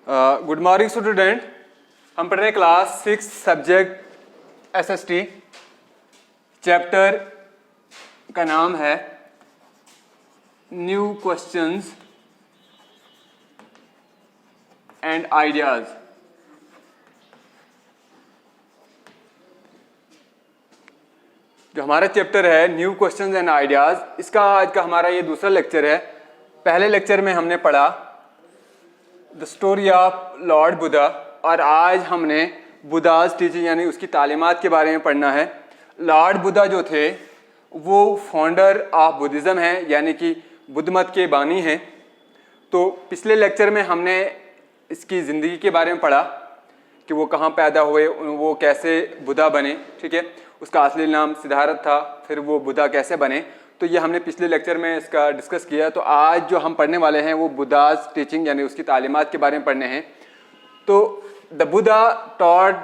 Good morning student. हम पढ़ रहे हैं क्लास 6 सब्जेक्ट SST। चैप्टर का नाम है न्यू क्वेश्चंस एंड आइडियाज। जो हमारा चैप्टर है न्यू क्वेश्चंस एंड आइडियाज, इसका आज का हमारा ये दूसरा लेक्चर है। पहले लेक्चर में हमने पढ़ा the story of Lord Buddha और आज हमने बुद्धाज टीचिंग यानी उसकी तालीमात के बारे में पढ़ना है। लॉर्ड बुद्धा जो थे वो फाउंडर ऑफ बुद्धिज़्म हैं, यानी कि बुद्ध मत के बानी हैं। तो पिछले लेक्चर में हमने इसकी ज़िंदगी के बारे में पढ़ा कि वो कहाँ पैदा हुए, वो कैसे बुद्धा बने, ठीक है। उसका असली नाम सिद्धार्थ था, फिर वो बुद्धा कैसे बने, तो ये हमने पिछले लेक्चर में इसका डिस्कस किया। तो आज जो हम पढ़ने वाले हैं वो बुद्धाज टीचिंग यानी उसकी तालीमात के बारे में पढ़ने हैं। तो the Buddha taught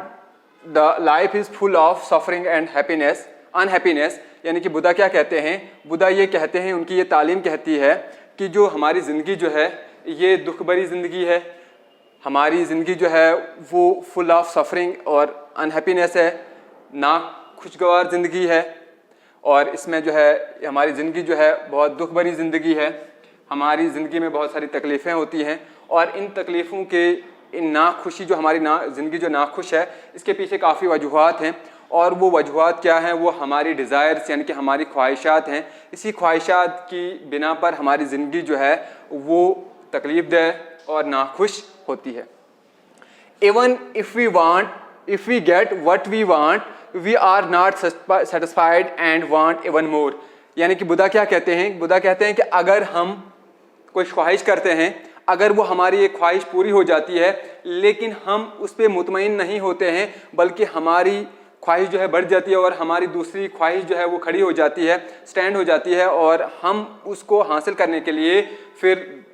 the life is full of suffering and happiness unhappiness, यानी कि बुद्धा क्या कहते हैं, बुद्धा ये कहते हैं, उनकी ये तालीम कहती है कि जो हमारी ज़िंदगी जो है ये दुख भरी ज़िंदगी है। हमारी ज़िंदगी जो है वो फुल ऑफ सफरिंग और अनहैप्पीनेस है, ना खुशगवार ज़िंदगी है। और इसमें जो है हमारी ज़िंदगी जो है बहुत दुख भरी ज़िंदगी है। हमारी ज़िंदगी में बहुत सारी तकलीफ़ें होती हैं और इन तकलीफ़ों के इन नाखुशी जो हमारी ज़िंदगी जो नाखुश है, इसके पीछे काफ़ी वजूहात हैं। और वो वजूहात क्या हैं, वो हमारी डिज़ायर्स यानी कि हमारी ख्वाहिशात हैं। इसी ख्वाहिशात की बिना पर हमारी ज़िंदगी जो है वो तकलीफ़देह और नाखुश होती है। Even if we get what we want we are not satisfied and want even more, यानी कि बुद्धा क्या कहते हैं, बुद्धा कहते हैं कि अगर हम कोई ख्वाहिश करते हैं, अगर वो हमारी एक ख्वाहिश पूरी हो जाती है लेकिन हम उस पर मुतमईन नहीं होते हैं, बल्कि हमारी ख्वाहिश जो है बढ़ जाती है और हमारी दूसरी ख्वाहिश जो है वो खड़ी हो जाती है, स्टैंड हो जाती है, और हम उसको हासिल करने के लिए फिर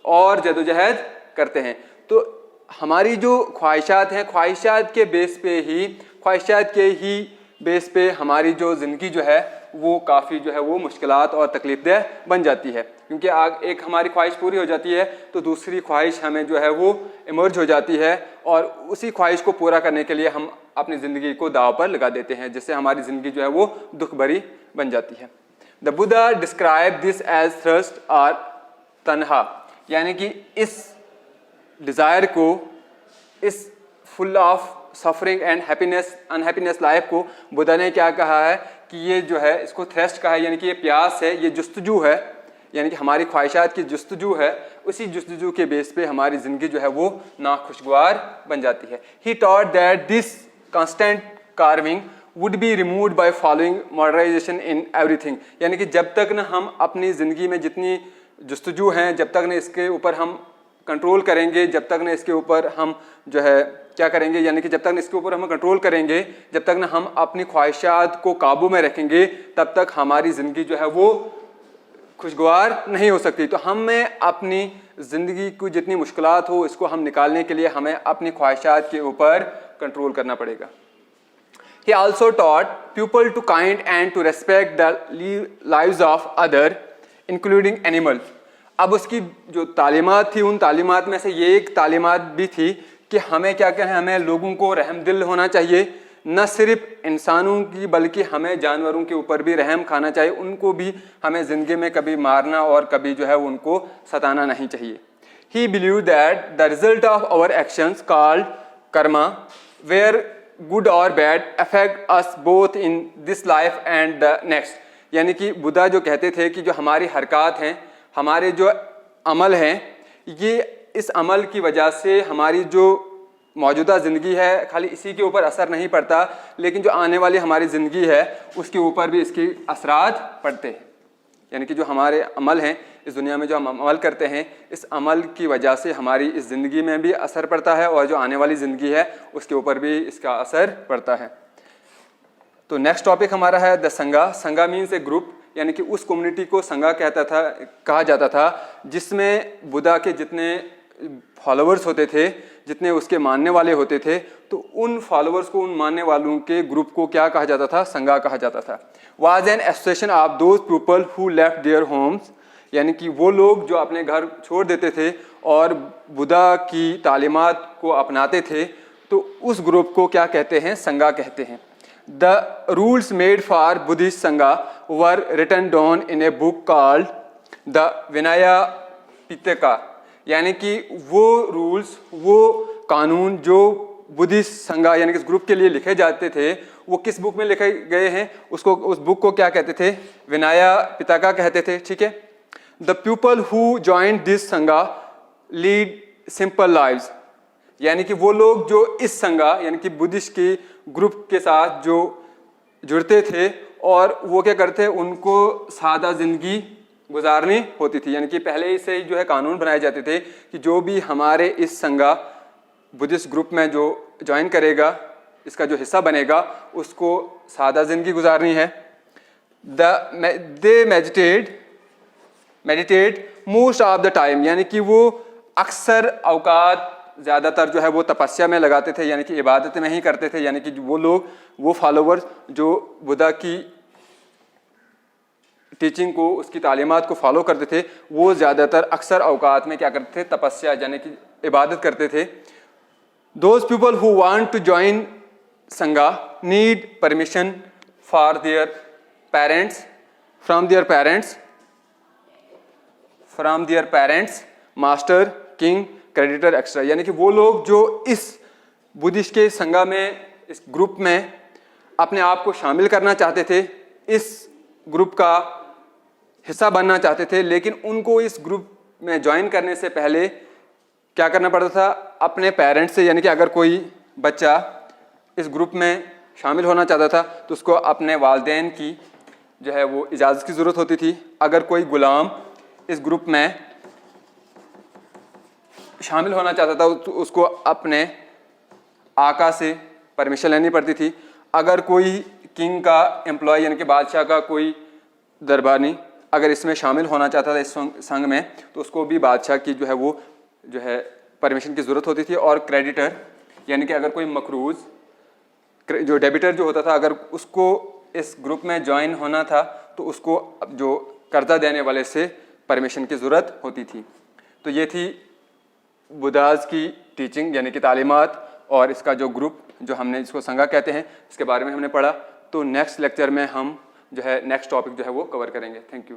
और जदोजहद करते हैं। तो हमारी जो ख्वाहिशात हैं, ख्वाहिशात के बेस पे हमारी जो ज़िंदगी जो है वो काफ़ी जो है वो मुश्किलात और तकलीफ़देह बन जाती है। क्योंकि एक हमारी ख्वाहिश पूरी हो जाती है तो दूसरी ख्वाहिश हमें जो है वो इमर्ज हो जाती है और उसी ख्वाहिश को पूरा करने के लिए हम अपनी ज़िंदगी को दाव पर लगा देते हैं, जिससे हमारी ज़िंदगी जो है वो दुख भरी बन जाती है। The Buddha describe this as thrust और तन्हा, यानी कि इस डिज़ायर को, इस full of suffering and unhappiness life को बुद्धा ने क्या कहा है कि ये जो है इसको थ्रस्ट कहा है, यानी कि ये प्यास है, ये जुस्तजू है, यानी कि हमारी ख्वाहिशात की जुस्तजू है। उसी जुस्तजू के बेस पे हमारी ज़िंदगी जो है वो नाखुशगवार बन जाती है। He taught that this constant craving would be removed by following modernization in everything, यानी कि जब तक न हम अपनी ज़िंदगी में जितनी जुस्तजू हैं, जब तक न इसके ऊपर हम कंट्रोल करेंगे, जब तक न इसके ऊपर हम जो है क्या करेंगे, यानी कि जब तक न इसके ऊपर हम कंट्रोल करेंगे, जब तक न हम अपनी ख्वाहिशात को काबू में रखेंगे, तब तक हमारी ज़िंदगी जो है वो खुशगवार नहीं हो सकती। तो हमें अपनी ज़िंदगी की जितनी मुश्किलात हो इसको हम निकालने के लिए हमें अपनी ख्वाहिशात के ऊपर कंट्रोल करना पड़ेगा। He also taught people to kind and to respect the lives of other, including animals. अब उसकी जो तालीमात थी, उन तालीमात में से ये एक तालीमात भी थी कि हमें क्या कहना है, हमें लोगों को रहमदिल होना चाहिए, न सिर्फ इंसानों की बल्कि हमें जानवरों के ऊपर भी रहम खाना चाहिए। उनको भी हमें ज़िंदगी में कभी मारना और कभी जो है उनको सताना नहीं चाहिए। He believed that the result of our actions called karma, where good or bad, affect us both in this life and the next, यानी कि बुद्धा जो कहते थे कि जो हमारी हरकत हैं, हमारे जो अमल हैं, ये इस अमल की वजह से हमारी जो मौजूदा ज़िंदगी है खाली इसी के ऊपर असर नहीं पड़ता, लेकिन जो आने वाली हमारी ज़िंदगी है उसके ऊपर भी इसके असरात पड़ते हैं। यानी कि जो हमारे अमल हैं इस दुनिया में, जो हम अमल करते हैं, इस अमल की वजह से हमारी इस ज़िंदगी में भी असर पड़ता है और जो आने वाली ज़िंदगी है उसके ऊपर भी इसका असर पड़ता है। तो नेक्स्ट टॉपिक हमारा है द संघा। संघा मीन्स ए ग्रुप, यानी कि उस कम्युनिटी को संघा कहा जाता था जिसमें बुद्धा के जितने फॉलोअर्स होते थे, जितने उसके मानने वाले होते थे, तो उन फॉलोअर्स को, उन मानने वालों के ग्रुप को क्या कहा जाता था, संघा कहा जाता था। Was an association of those people who left their homes, यानी कि वो लोग जो अपने घर छोड़ देते थे और बुद्धा की तालीमात को अपनाते थे, तो उस ग्रुप को क्या कहते हैं? संघा कहते हैं। The rules made for Buddhist Sangha were written down in a book called the Vinaya Pitaka, यानी कि वो रूल्स, वो कानून जो बुद्धिस्ट संघा यानी कि इस ग्रुप के लिए लिखे जाते थे, वो किस बुक में लिखे गए हैं? उसको, उस बुक को क्या कहते थे? विनया पिटका कहते थे। ठीक है। The people who joined this संघा लीड सिंपल लाइव्स, यानी कि वो लोग जो इस संघा यानी कि बुद्धिस्ट के ग्रुप के साथ जो जुड़ते थे और वो क्या करते, उनको सादा जिंदगी गुजारनी होती थी। यानी कि पहले से ही जो है कानून बनाए जाते थे कि जो भी हमारे इस संघा बुद्धिस्ट ग्रुप में जो ज्वाइन करेगा, इसका जो हिस्सा बनेगा, उसको सादा जिंदगी गुजारनी है। They meditate most of the time, यानी कि वो अक्सर औकात ज़्यादातर जो है वो तपस्या में लगाते थे, यानी कि इबादत में ही करते थे। यानी कि वो लोग, वो फॉलोवर्स जो बुद्धा की टीचिंग को, उसकी तालीमात को फॉलो करते थे, वो ज़्यादातर अक्सर औकात में क्या करते थे? तपस्या यानी कि इबादत करते थे। Those people who want to join Sangha need permission for their parents from their parents, master, king, creditor, extra, यानी कि वो लोग जो इस बुद्धिस्ट के संघा में, इस ग्रुप में अपने आप को शामिल करना चाहते थे, इस ग्रुप का हिस्सा बनना चाहते थे, लेकिन उनको इस ग्रुप में ज्वाइन करने से पहले क्या करना पड़ता था? अपने पेरेंट्स से, यानी कि अगर कोई बच्चा इस ग्रुप में शामिल होना चाहता था तो उसको अपने वालिदैन की जो है वो इजाज़त की ज़रूरत होती थी। अगर कोई गुलाम इस ग्रुप में शामिल होना चाहता था तो उसको अपने आका से परमिशन लेनी पड़ती थी। अगर कोई किंग का एम्प्लॉय यानी कि बादशाह का कोई दरबानी अगर इसमें शामिल होना चाहता था इस संघ में, तो उसको भी बादशाह की जो है वो जो है परमिशन की ज़रूरत होती थी। और क्रेडिटर यानी कि अगर कोई मकरूज़ जो डेबिटर जो होता था, अगर उसको इस ग्रुप में ज्वाइन होना था तो उसको जो कर्जा देने वाले से परमिशन की ज़रूरत होती थी। तो ये थी बुद्धाज़ की टीचिंग यानी कि तालीमात, और इसका जो ग्रुप जो हमने इसको संघा कहते हैं, इसके बारे में हमने पढ़ा। तो नेक्स्ट लेक्चर में हम जो है नेक्स्ट टॉपिक जो है वो कवर करेंगे। Thank you.